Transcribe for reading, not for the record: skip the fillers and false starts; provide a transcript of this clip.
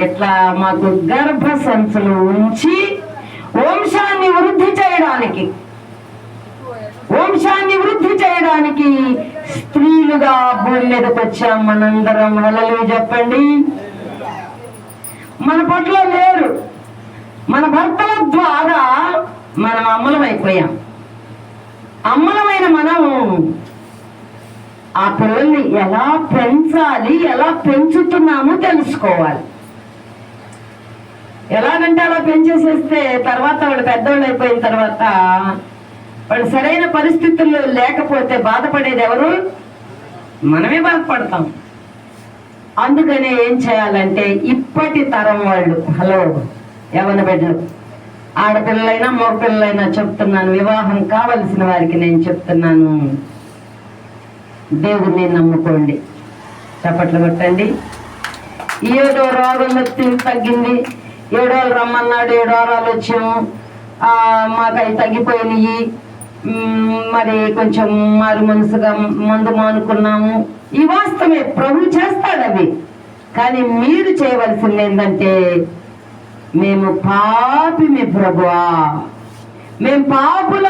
ఇట్లా మాకు గర్భ సంచులు ఉంచి వంశాన్ని వృద్ధి చేయడానికి స్త్రీలుగా భూమి మీదకి వచ్చాం మనందరం. హల్లెలూయా చెప్పండి. మన పట్ల లేరు, మన భర్తల ద్వారా మనం అమ్మలమైపోయాం. అమ్మలమైన మనం ఆ పిల్లల్ని ఎలా పెంచాలి, ఎలా పెంచుతున్నామో తెలుసుకోవాలి. ఎలాగంటే అలా పెంచేసేస్తే తర్వాత వాళ్ళు పెద్దవాళ్ళు అయిపోయిన తర్వాత వాళ్ళు సరైన పరిస్థితుల్లో లేకపోతే బాధపడేది ఎవరు? మనమే బాధపడతాం. అందుకనే ఏం చేయాలంటే ఇప్పటి తరం వాళ్ళు, హలో యవ్వన బిడ్డలు, ఆడపిల్లలైనా మగపిల్లలైనా చెప్తున్నాను, వివాహం కావలసిన వారికి నేను చెప్తున్నాను, దేవుడిని నమ్ముకోండి. చప్పట్లు కొట్టండి. 7వ రోగం తగ్గింది, 7 రోజులు రమ్మన్నాడు, 7 వారాలు వచ్చాము, మాకు అవి తగ్గిపోయినాయి, మరి కొంచెం మారు మనసుగా మందు మానుకున్నాము. ఈ వాస్తవమే, ప్రభు చేస్తాడు అవి. కానీ మీరు చేయవలసింది ఏంటంటే, మేము పాపిమి ప్రభువా, మేము పాపుల